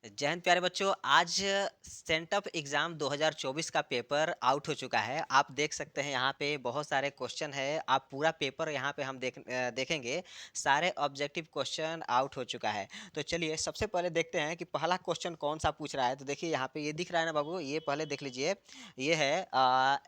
जय हिंद प्यारे बच्चों। आज सेंटअप एग्ज़ाम 2024 का पेपर आउट हो चुका है। आप देख सकते हैं यहाँ पे बहुत सारे क्वेश्चन है। आप पूरा पेपर यहाँ पे हम देखेंगे। सारे ऑब्जेक्टिव क्वेश्चन आउट हो चुका है। तो चलिए सबसे पहले देखते हैं कि पहला क्वेश्चन कौन सा पूछ रहा है। तो देखिए यहाँ पे ये दिख रहा है ना बाबू, ये पहले देख लीजिए। ये है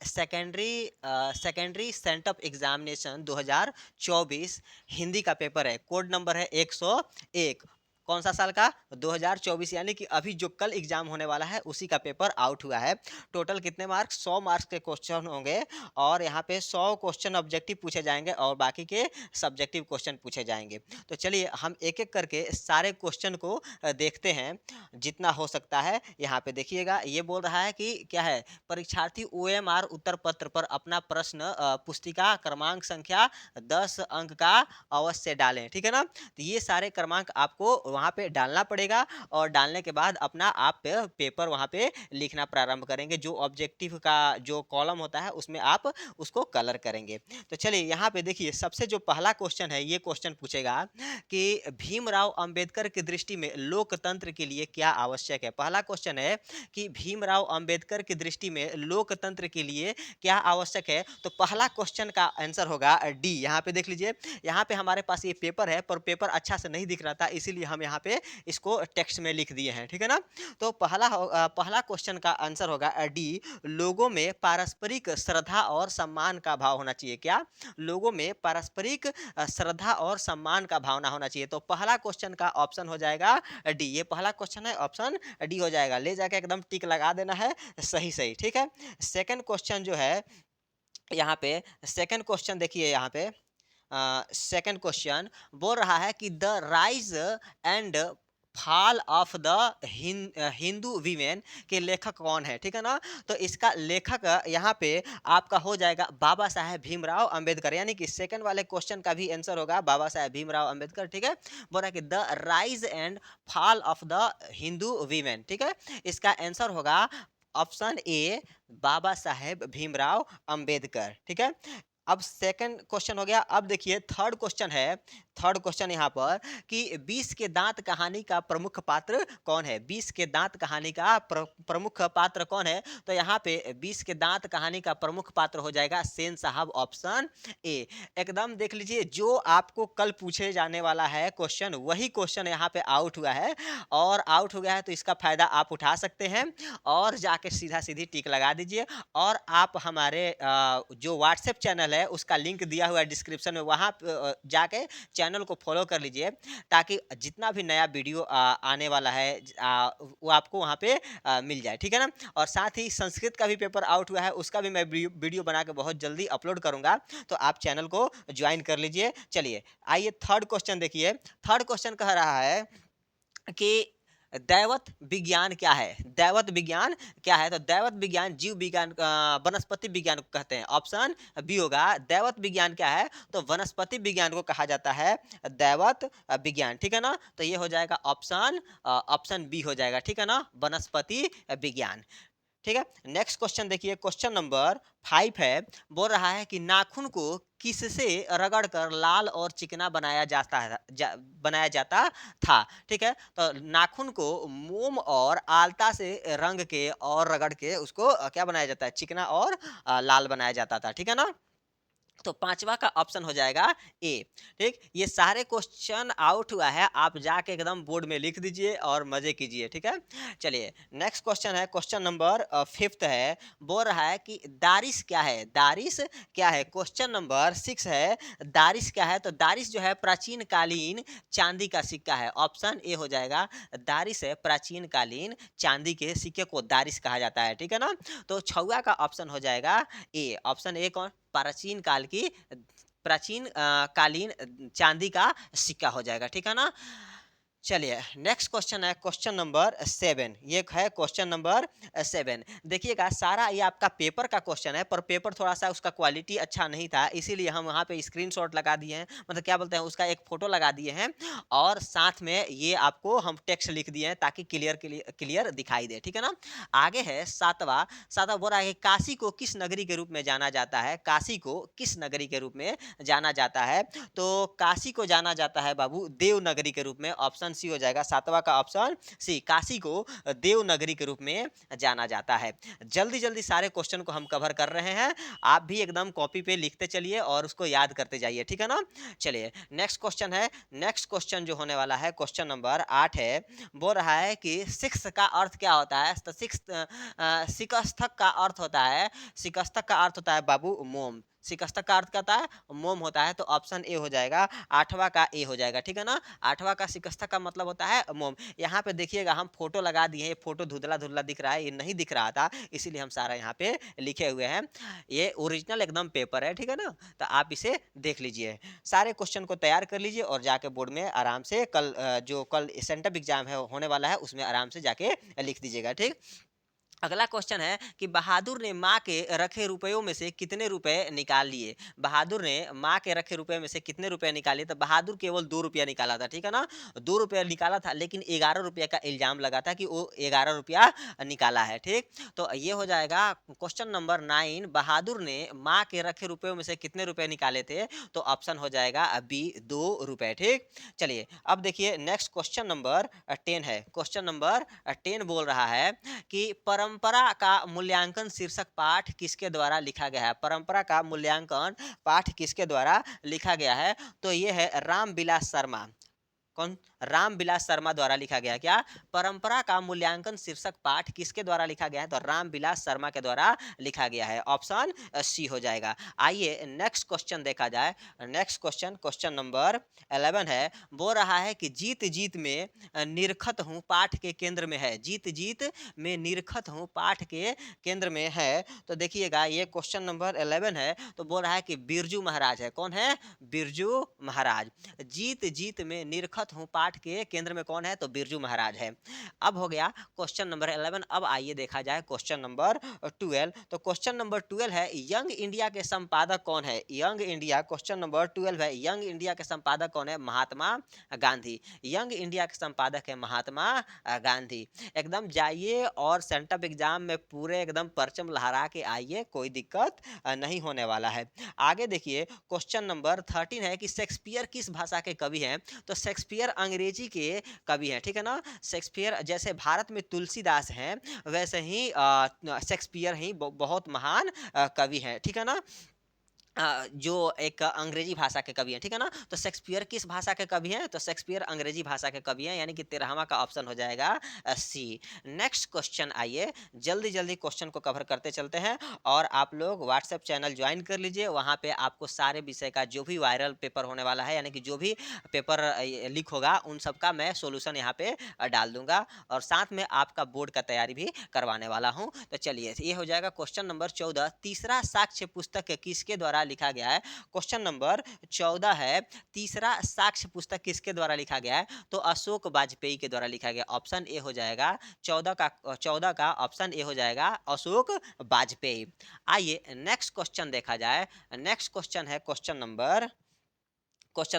सेकेंडरी सेंटअप एग्जामिनेशन 2024 हिंदी का पेपर है। कोड नंबर है 101। कौन सा साल का? 2024, यानी कि अभी जो कल एग्जाम होने वाला है उसी का पेपर आउट हुआ है। टोटल कितने मार्क्स? 100 मार्क्स के क्वेश्चन होंगे और यहाँ पे 100 क्वेश्चन ऑब्जेक्टिव पूछे जाएंगे और बाकी के सब्जेक्टिव क्वेश्चन पूछे जाएंगे। तो चलिए हम एक एक करके सारे क्वेश्चन को देखते हैं जितना हो सकता है। यहाँ पे देखिएगा, ये बोल रहा है कि क्या है, परीक्षार्थी OMR उत्तर पत्र पर अपना प्रश्न पुस्तिका क्रमांक संख्या 10 अंक का अवश्य डालें। ठीक है ना? तो ये सारे क्रमांक आपको वहाँ पे डालना पड़ेगा और डालने के बाद अपना आप पेपर वहाँ पे लिखना प्रारंभ करेंगे। जो ऑब्जेक्टिव का जो कॉलम होता है उसमें आप उसको कलर करेंगे। तो चलिए यहाँ पे देखिए, सबसे जो पहला क्वेश्चन है, ये क्वेश्चन पूछेगा कि भीमराव अंबेडकर की दृष्टि में लोकतंत्र के लिए क्या आवश्यक है। पहला क्वेश्चन है कि भीमराव अंबेडकर की दृष्टि में लोकतंत्र के लिए क्या आवश्यक है। तो पहला क्वेश्चन का आंसर होगा डी। यहाँ पे देख लीजिए, यहाँ पे हमारे पास ये पेपर है पर पेपर अच्छा से नहीं दिख रहा था, इसीलिए हम यहाँ पे इसको टेक्स्ट में लिख दिए हैं। ठीक है ना? तो पहला क्वेश्चन का आंसर होगा डी। लोगों में पारस्परिक श्रद्धा और सम्मान का भाव होना चाहिए। क्या? लोगों में पारस्परिक श्रद्धा और सम्मान का भावना होना चाहिए। तो पहला क्वेश्चन का ऑप्शन हो जाएगा डी। ये पहला क्वेश्चन है, ऑप्शन डी हो जाएगा। ले जाके एकदम टिक लगा देना है, सही सही। ठीक है। सेकंड क्वेश्चन जो है यहाँ पे, सेकंड क्वेश्चन देखिए यहाँ पे। सेकंड क्वेश्चन बोल रहा है कि the rise and fall of the Hindu women के लेखक कौन है। ठीक है ना? तो इसका लेखक यहाँ पे आपका हो जाएगा बाबा साहेब भीमराव अंबेडकर, यानी कि सेकंड वाले क्वेश्चन का भी आंसर होगा बाबा साहेब भीमराव अंबेडकर। ठीक है। बोल रहा है कि the rise and fall of the Hindu women. ठीक है। इसका आंसर होगा ऑप्शन ए, बाबा साहेब भीमराव अंबेडकर। ठीक है। अब सेकंड क्वेश्चन हो गया। अब देखिए थर्ड क्वेश्चन है। थर्ड क्वेश्चन यहाँ पर कि 20 के दांत कहानी का प्रमुख पात्र कौन है। 20 के दांत कहानी का प्रमुख पात्र कौन है। तो यहाँ पे 20 के दांत कहानी का प्रमुख पात्र हो जाएगा सेन साहब, ऑप्शन ए। एकदम देख लीजिए, जो आपको कल पूछे जाने वाला है क्वेश्चन, वही क्वेश्चन यहाँ पे आउट हुआ है और आउट हो गया है। तो इसका फायदा आप उठा सकते हैं और जाके सीधा सीधी टिक लगा दीजिए। और आप हमारे जो व्हाट्सएप चैनल है उसका लिंक दिया हुआ है डिस्क्रिप्शन में, वहाँ जाके चैनल को फॉलो कर लीजिए ताकि जितना भी नया वीडियो आने वाला है वो आपको वहाँ पे मिल जाए। ठीक है ना? और साथ ही संस्कृत का भी पेपर आउट हुआ है, उसका भी मैं वीडियो बना के बहुत जल्दी अपलोड करूँगा, तो आप चैनल को ज्वाइन कर लीजिए। चलिए आइए थर्ड क्वेश्चन देखिए। थर्ड क्वेश्चन कह रहा है कि दैवत विज्ञान क्या है। दैवत विज्ञान क्या है। तो दैवत विज्ञान जीव विज्ञान, वनस्पति विज्ञान को कहते हैं। ऑप्शन बी होगा। दैवत विज्ञान क्या है। तो वनस्पति विज्ञान को कहा जाता है दैवत विज्ञान। ठीक है ना? तो ये हो जाएगा ऑप्शन बी हो जाएगा। ठीक है ना? वनस्पति विज्ञान। ठीक है। नेक्स्ट क्वेश्चन देखिए, क्वेश्चन नंबर 5 है। बोल रहा है कि नाखून को किससे रगड़कर लाल और चिकना बनाया जाता था। ठीक है। तो नाखून को मोम और आलता से रंग के और रगड़ के उसको क्या बनाया जाता है, चिकना और लाल बनाया जाता था। ठीक है ना? तो पांचवा का ऑप्शन हो जाएगा ए। ठीक। ये सारे क्वेश्चन आउट हुआ है, आप जाके एकदम बोर्ड में लिख दीजिए और मजे कीजिए। ठीक है। चलिए नेक्स्ट क्वेश्चन है, क्वेश्चन नंबर 5 है। बोल रहा है कि दारिश क्या है। दारिश क्या है। क्वेश्चन नंबर 6 है। दारिश क्या है। तो दारिश जो है प्राचीन कालीन चांदी का सिक्का है। ऑप्शन ए हो जाएगा। दारिश है प्राचीन कालीन चांदी के सिक्के को दारिश कहा जाता है। ठीक है ना? तो छवा का ऑप्शन हो जाएगा ए। ऑप्शन ए कौन? प्राचीन कालीन चांदी का सिक्का हो जाएगा। ठीक है ना? चलिए नेक्स्ट क्वेश्चन है, क्वेश्चन नंबर 7। ये है क्वेश्चन नंबर 7। देखिएगा, सारा ये आपका पेपर का क्वेश्चन है पर पेपर थोड़ा सा उसका क्वालिटी अच्छा नहीं था, इसीलिए हम वहाँ पे स्क्रीनशॉट लगा दिए हैं, मतलब क्या बोलते हैं, उसका एक फोटो लगा दिए हैं और साथ में ये आपको हम टेक्स्ट लिख दिए हैं ताकि क्लियर दिखाई दे। ठीक है ना? आगे है सातवां। सातवां बोल रहा है कि काशी को किस नगरी के रूप में जाना जाता है। काशी को किस नगरी के रूप में जाना जाता है। तो काशी को जाना जाता है बाबू देवनगरी के रूप में। ऑप्शन सी हो जाएगा, सातवां का ऑप्शन सी, काशी को देवनगरी के रूप में जाना जाता है। जल्दी जल्दी सारे क्वेश्चन को हम कवर कर रहे हैं, आप भी एकदम कॉपी पे लिखते चलिए और उसको याद करते जाइए, ठीक है ना। चलिए नेक्स्ट क्वेश्चन है, नेक्स्ट क्वेश्चन जो होने वाला है क्वेश्चन नंबर 8 है, बोल रहा है कि सिक्स का अर्थ क्या होता है। तो सिक्स शिकस्थक का अर्थ होता है, शिकस्तक का अर्थ होता है बाबू मोम, शिकस्तक का अर्थ क्या होता है, मोम होता है। तो ऑप्शन ए हो जाएगा, आठवां का ए हो जाएगा, ठीक है ना। आठवां का शिकस्तक का मतलब होता है मोम। यहाँ पे देखिएगा हम फोटो लगा दिए हैं, ये फोटो धुंधला धुंधला दिख रहा है, ये नहीं दिख रहा था, इसीलिए हम सारा यहाँ पे लिखे हुए हैं। ये ओरिजिनल एकदम पेपर है, ठीक है ना। तो आप इसे देख लीजिए, सारे क्वेश्चन को तैयार कर लीजिए और जाके बोर्ड में आराम से कल जो कल सेंटअप एग्जाम है होने वाला है उसमें आराम से जाके लिख दीजिएगा, ठीक। अगला क्वेश्चन है कि बहादुर ने माँ के रखे रुपयों में से कितने रुपए निकाल लिए। बहादुर ने माँ के रखे रुपए में से कितने रुपए निकाले। तो बहादुर केवल 2 रुपया निकाला था, ठीक है ना, 2 रुपया निकाला था, लेकिन 11 रुपये का इल्जाम लगा था कि वो 11 रुपया निकाला है, ठीक। तो ये हो जाएगा क्वेश्चन नंबर 9, बहादुर ने माँ के रखे रुपयों में से कितने रुपए निकाले थे। तो ऑप्शन हो जाएगा बी, 2 रुपए, ठीक। चलिए अब देखिए नेक्स्ट क्वेश्चन नंबर 10 है, क्वेश्चन नंबर 10 बोल रहा है कि परंपरा का मूल्यांकन शीर्षक पाठ किसके द्वारा लिखा गया है। परंपरा का मूल्यांकन पाठ किसके द्वारा लिखा गया है। तो ये है रामविलास शर्मा, कौन, रामविलास शर्मा द्वारा लिखा गया। क्या, परंपरा का मूल्यांकन शीर्षक पाठ किसके द्वारा लिखा गया है। तो रामविलास शर्मा के द्वारा लिखा गया है, ऑप्शन सी हो जाएगा। आइए नेक्स्ट क्वेश्चन देखा जाए, नेक्स्ट क्वेश्चन क्वेश्चन नंबर 11 है, बोल रहा है कि जीत जीत में निरखत हूँ पाठ के केंद्र में है। जीत जीत में निरखत हूँ पाठ के केंद्र में है। तो देखिएगा ये क्वेश्चन नंबर 11 है, तो बोल रहा है कि बिरजू महाराज है। कौन है, बिरजू महाराज। जीत जीत में निरखत हूँ पाठ के केंद्र में कौन है, तो बिरजू महाराज है। अब हो गया क्वेश्चन नंबर 11। अब आइए देखा जाए क्वेश्चन नंबर 12। तो क्वेश्चन नंबर 12 है, यंग इंडिया के संपादक कौन है। यंग इंडिया, क्वेश्चन नंबर 12 है, यंग इंडिया के संपादक कौन है। महात्मा गांधी। यंग इंडिया के संपादक है महात्मा गांधी। एकदम जाइए और सेंटअप एग्जाम में पूरे एकदम परचम लहरा के आइए, कोई दिक्कत नहीं होने वाला है। आगे देखिए क्वेश्चन नंबर 13 है कि शेक्सपियर किस भाषा के कवि हैं। तो शेक्सपियर अंग्रेजी के कवि हैं, ठीक है ना। शेक्सपियर जैसे भारत में तुलसीदास हैं, वैसे ही शेक्सपियर ही बहुत महान कवि हैं, ठीक है ना। जो एक अंग्रेजी भाषा के कवि हैं, ठीक है ना। तो शेक्सपियर किस भाषा के कवि हैं। तो शेक्सपियर अंग्रेजी भाषा के कवि हैं, यानी कि 13वां का ऑप्शन हो जाएगा सी। नेक्स्ट क्वेश्चन, आइए जल्दी जल्दी क्वेश्चन को कवर करते चलते हैं। और आप लोग व्हाट्सएप चैनल ज्वाइन कर लीजिए, वहाँ पे आपको सारे विषय का जो भी वायरल पेपर होने वाला है, यानी कि जो भी पेपर लीक होगा उन सब का मैं सोल्यूशन यहाँ पे डाल दूंगा, और साथ में आपका बोर्ड का तैयारी भी करवाने वाला हूँ। तो चलिए ये हो जाएगा क्वेश्चन नंबर 14, तीसरा साक्ष्य पुस्तक किसके द्वारा लिखा गया है। क्वेश्चन नंबर 14 है, तीसरा साक्ष्य पुस्तक किसके द्वारा लिखा गया है। तो अशोक वाजपेयी के द्वारा लिखा गया, ऑप्शन ए हो जाएगा। 14 का ऑप्शन ए हो जाएगा, अशोक वाजपेयी। आइए नेक्स्ट क्वेश्चन देखा जाए, नेक्स्ट क्वेश्चन है क्वेश्चन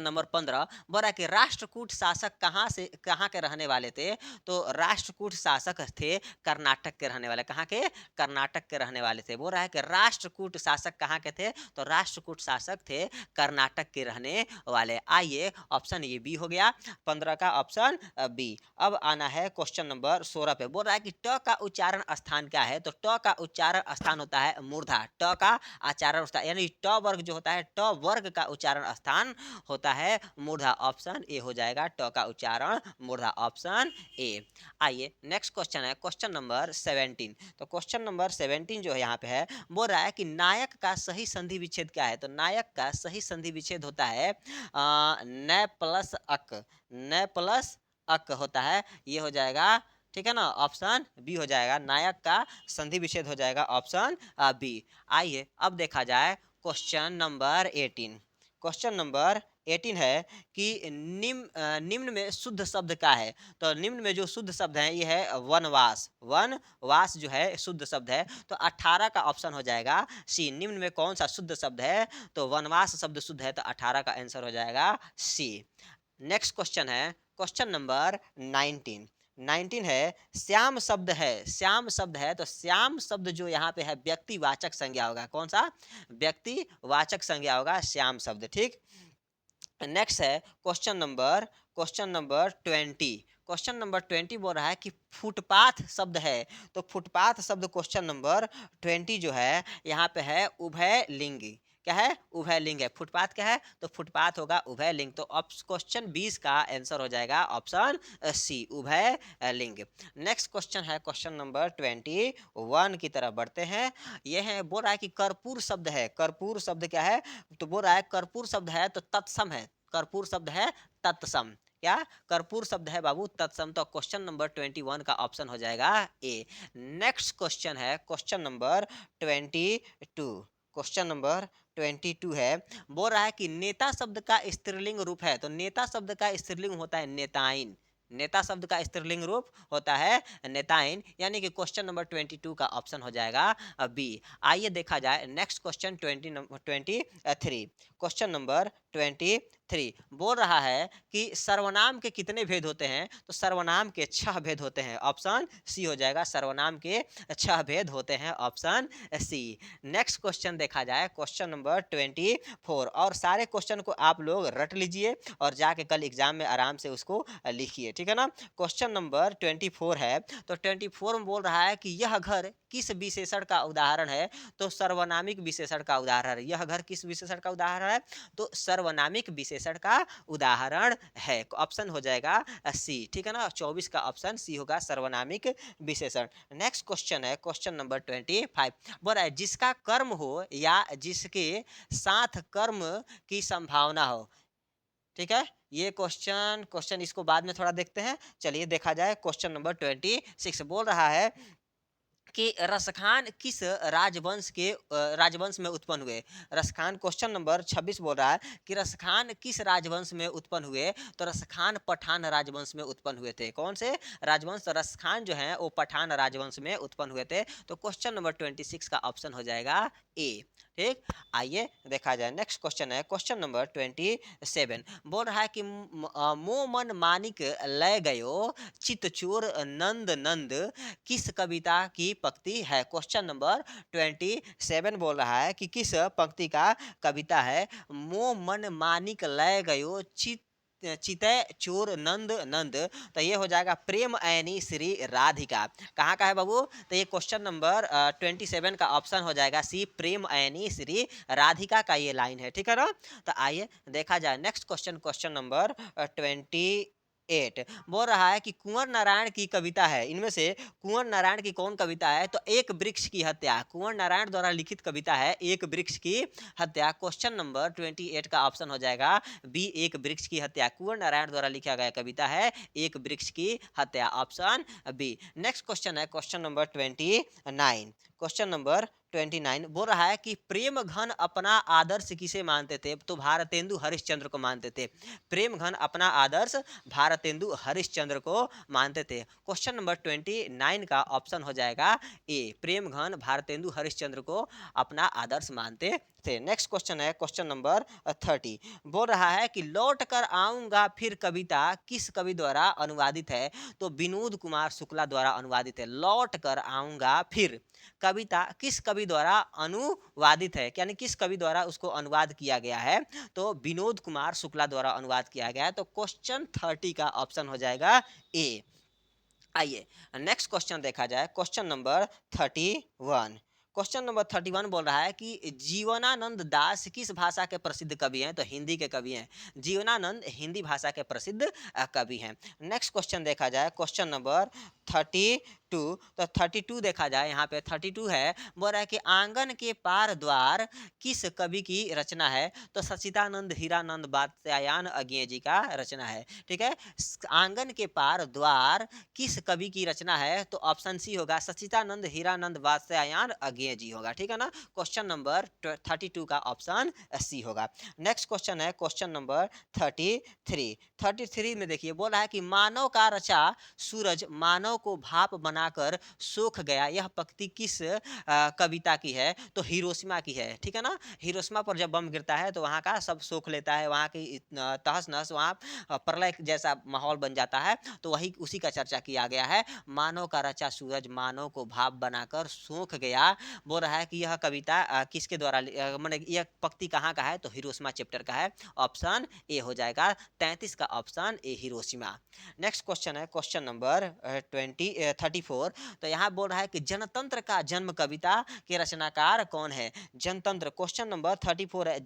नंबर 15, बोला कि राष्ट्रकूट शासक कहाँ के रहने वाले थे। तो राष्ट्रकूट शासक थे कर्नाटक के रहने वाले। कहाँ के, कर्नाटक के रहने वाले थे। बोल रहा है कि राष्ट्रकूट शासक कहाँ के थे। तो राष्ट्रकूट शासक थे कर्नाटक के रहने वाले। आइए ऑप्शन ये बी हो गया, 15 का ऑप्शन बी। अब आना है क्वेश्चन नंबर 16 पे। बोल रहा है कि ट का उच्चारण स्थान क्या है। तो ट का उच्चारण स्थान होता है मूर्धा। ट का आचारण स्थान यानी ट वर्ग जो होता है, ट वर्ग का उच्चारण स्थान होता है मूर्धा, ऑप्शन ए हो जाएगा। ट का उच्चारण मूर्धा, ऑप्शन ए। आइए नेक्स्ट क्वेश्चन है क्वेश्चन नंबर 17। तो क्वेश्चन नंबर 17 जो है यहाँ पे है, बोल रहा है कि नायक का सही संधि विच्छेद क्या है। तो नायक का सही संधि विच्छेद होता है न प्लस अक, न प्लस अक होता है, ये हो जाएगा, ठीक है ना। ऑप्शन बी हो जाएगा, नायक का संधि विच्छेद हो जाएगा, ऑप्शन बी। आइए अब देखा जाए क्वेश्चन नंबर 18। क्वेश्चन नंबर 18 है कि निम्न में शुद्ध शब्द क्या है। तो निम्न में जो शुद्ध शब्द है ये है वनवास। वनवास जो है शुद्ध शब्द है। तो 18 का ऑप्शन हो जाएगा सी। निम्न में कौन सा शुद्ध शब्द है। तो वनवास शब्द शुद्ध है, तो 18 का आंसर हो जाएगा सी। नेक्स्ट क्वेश्चन है क्वेश्चन नंबर 19 है, श्याम शब्द है। श्याम शब्द है, तो श्याम शब्द जो यहाँ पे है व्यक्तिवाचक संज्ञा होगा। कौन सा, व्यक्तिवाचक संज्ञा होगा श्याम शब्द, ठीक। नेक्स्ट है क्वेश्चन नंबर 20। क्वेश्चन नंबर 20 बोल रहा है कि फुटपाथ शब्द है, तो फुटपाथ शब्द क्वेश्चन नंबर 20 जो है यहाँ पे है उभय लिंग। क्या है? उभय लिंग है। फुटपाथ क्या है? तो फुटपाथ होगा उभय लिंग। तो क्वेश्चन 20 का आंसर हो जाएगा ऑप्शन सी, उभय लिंग। नेक्स्ट क्वेश्चन है क्वेश्चन नंबर 21 की तरफ बढ़ते हैं। यह है, बोल रहा है कि कर्पूर शब्द है। कर्पूर शब्द क्या है? तो बोल रहा है कर्पूर शब्द है तो तत्सम है। कर्पूर शब्द है तत्सम। क्या? कर्पूर शब्द है बाबू तत्सम। तो क्वेश्चन नंबर 21 का ऑप्शन हो जाएगा ए। नेक्स्ट क्वेश्चन है क्वेश्चन नंबर 22। क्वेश्चन नंबर 22 है, बोल रहा है कि नेता शब्द का स्त्रीलिंग रूप है। तो नेता शब्द का स्त्रीलिंग होता है नेताइन। नेता शब्द का स्त्रीलिंग रूप होता है नेताइन, यानी कि क्वेश्चन नंबर 22 का ऑप्शन हो जाएगा बी। आइए देखा जाए नेक्स्ट क्वेश्चन 23। क्वेश्चन नंबर 23 बोल रहा है कि सर्वनाम के कितने भेद होते हैं? तो सर्वनाम के 6 भेद होते हैं। ऑप्शन सी हो जाएगा, सर्वनाम के 6 भेद होते हैं। Option C. नेक्स्ट क्वेश्चन देखा जाए क्वेश्चन नंबर 24, और सारे क्वेश्चन को आप लोग रट लीजिए और जाके कल एग्जाम में आराम से उसको लिखिए, ठीक है ना। क्वेश्चन नंबर 24 है, तो 24 में बोल रहा है कि यह घर किस विशेषण का उदाहरण है? तो सर्वनामिक विशेषण का उदाहरण है। यह घर किस विशेषण का उदाहरण है? तो सर्वनामिक विशेषण का उदाहरण है। ऑप्शन हो जाएगा सी, ठीक है ना। 24 का ऑप्शन सी होगा, सर्वनामिक विशेषण। नेक्स्ट क्वेश्चन है क्वेश्चन नंबर 25। बोल रहा है जिसका कर्म हो या जिसके साथ कर्म की संभावना हो। ठीक है, ये क्वेश्चन इसको बाद में थोड़ा देखते हैं। चलिए देखा जाए क्वेश्चन नंबर 26 बोल रहा है कि रसखान किस राजवंश में उत्पन्न हुए? रसखान क्वेश्चन नंबर 26 बोल रहा है कि रसखान किस राजवंश में उत्पन्न हुए? तो रसखान पठान राजवंश में उत्पन्न हुए थे। कौन से राजवंश? रसखान जो है वो पठान राजवंश में उत्पन्न हुए थे। तो क्वेश्चन नंबर 26 का ऑप्शन हो जाएगा ए। ठीक, आइए देखा जाए नेक्स्ट क्वेश्चन है क्वेश्चन नंबर 27। बोल रहा है कि मो मन मानिक लय गयो चितचोर नंद नंद किस कविता की पंक्ति है? क्वेश्चन नंबर 27 बोल रहा है कि किस पंक्ति का कविता है? मो मन मानिक लय गयो चितय चोर नंद नंद। तो ये हो जाएगा प्रेम ऐनी श्री राधिका। कहाँ का है बाबू? तो ये क्वेश्चन नंबर 27 का ऑप्शन हो जाएगा सी, प्रेम ऐनी श्री राधिका का ये लाइन है, ठीक है ना। तो आइए देखा जाए नेक्स्ट क्वेश्चन, क्वेश्चन नंबर 28 बोल रहा है कि कुंवर नारायण की कविता है, इनमें से कुंवर नारायण की कौन कविता है? तो एक वृक्ष की हत्या। कुंवर नारायण द्वारा लिखित कविता है एक वृक्ष की हत्या। क्वेश्चन नंबर 28 का ऑप्शन हो जाएगा बी, एक वृक्ष की हत्या। कुंवर नारायण द्वारा लिखा गया कविता है एक वृक्ष की हत्या, ऑप्शन बी। नेक्स्ट क्वेश्चन है क्वेश्चन नंबर 29। क्वेश्चन नंबर 29 बोल रहा है कि प्रेम घन अपना आदर्श किसे मानते थे? तो भारतेंदु हरिश्चंद्र को मानते थे। प्रेम घन अपना आदर्श भारतेंदु हरिश्चंद्र को मानते थे। क्वेश्चन नंबर 29 का ऑप्शन हो जाएगा ए, प्रेम घन भारतेंदु हरिश्चंद्र को अपना आदर्श मानते थे। नेक्स्ट क्वेश्चन है क्वेश्चन नंबर 30। बोल रहा है कि लौट कर आऊंगा फिर कविता किस कवि द्वारा अनुवादित है? तो विनोद कुमार शुक्ला द्वारा अनुवादित है। लौट कर आऊंगा फिर कविता किस कवि द्वारा अनुवादित है, यानी किस कवि द्वारा उसको अनुवाद किया गया है? तो विनोद कुमार शुक्ला द्वारा अनुवाद किया गया है। तो क्वेश्चन 30 का ऑप्शन हो जाएगा ए। आइए नेक्स्ट क्वेश्चन देखा जाए क्वेश्चन नंबर 31। क्वेश्चन नंबर 31 बोल रहा है कि जीवनानंद दास किस भाषा के प्रसिद्ध कवि हैं? तो हिंदी के कवि हैं। जीवनानंद हिंदी भाषा के प्रसिद्ध कवि हैं। नेक्स्ट क्वेश्चन देखा जाए क्वेश्चन नंबर 32। तो 32 देखा जाए यहाँ पे 32 है, बोल रहा है कि आंगन के पार द्वार किस कवि की रचना है? तो सच्चिदानंद हीरानंद वात्स्यायन अज्ञेय जी का रचना है। ठीक है, आंगन के पार द्वार किस कवि की रचना है? तो ऑप्शन सी होगा, सच्चिदानंद हीरानंद वात्स्यायन अज्ञेय जी होगा, ठीक है ना। क्वेश्चन नंबर 32 का ऑप्शन सी होगा। नेक्स्ट क्वेश्चन है क्वेश्चन नंबर 33। 33 में देखिए बोला है कि मानव का रचा सूरज मानव को भाप बना बनाकर सूख गया, यह पंक्ति किस कविता की है? तो हिरोशिमा की है, ठीक है ना। हिरोशिमा पर जब बम गिरता है तो वहाँ का सब सोख लेता है, वहाँ की तहस-नहस, वहाँ प्रलय जैसा माहौल बन जाता है। तो वही उसी का चर्चा किया गया है। मानव का रचा सूरज मानव को भाप बनाकर सूख गया। बोल रहा है कि यह कविता किसके द्वारा माने यह पंक्ति कहाँ का है? तो हिरोशिमा चैप्टर का है। ऑप्शन ए हो जाएगा 33 का option A Hiroshima. Next question है क्वेश्चन नंबर 34। तो यहाँ बोल रहा है कि जनतंत्र का जन्म कविता के रचनाकार कौन है? जनतंत्र, क्वेश्चन नंबर 34 है,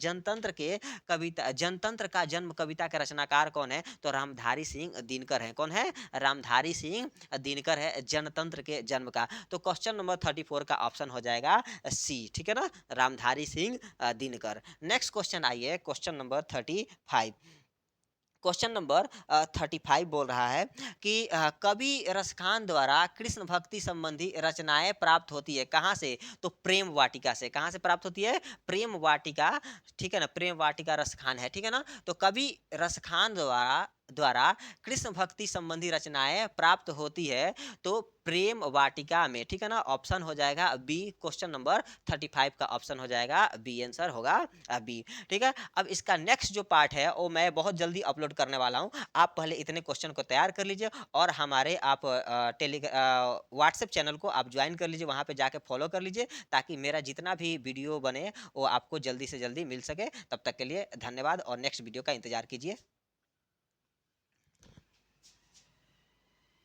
जनतंत्र का जन्म कविता के रचनाकार कौन है? तो रामधारी सिंह दिनकर है। कौन है? रामधारी सिंह दिनकर है जनतंत्र के जन्म का। तो क्वेश्चन नंबर 34 का ऑप्शन हो जाएगा सी, ठीक है ना, रामधारी सिंह दिनकर। नेक्स्ट क्वेश्चन आइए क्वेश्चन नंबर 35। क्वेश्चन नंबर 35 बोल रहा है कि कवि रसखान द्वारा कृष्ण भक्ति संबंधी रचनाएं प्राप्त होती है कहाँ से? तो प्रेम वाटिका से। कहाँ से प्राप्त होती है? प्रेम वाटिका, ठीक है ना, प्रेम वाटिका रसखान है, ठीक है ना। तो कवि रसखान द्वारा द्वारा कृष्ण भक्ति संबंधी रचनाएं प्राप्त होती है तो प्रेम वाटिका में, ठीक है ना। ऑप्शन हो जाएगा बी, क्वेश्चन नंबर 35 का ऑप्शन हो जाएगा बी, आंसर होगा बी, ठीक है। अब इसका नेक्स्ट जो पार्ट है वो मैं बहुत जल्दी अपलोड करने वाला हूँ। आप पहले इतने क्वेश्चन को तैयार कर लीजिए और हमारे आप व्हाट्सएप चैनल को आप ज्वाइन कर लीजिए, वहाँ पे जाके फॉलो कर लीजिए ताकि मेरा जितना भी वीडियो बने वो आपको जल्दी से जल्दी मिल सके। तब तक के लिए धन्यवाद और नेक्स्ट वीडियो का इंतजार कीजिए।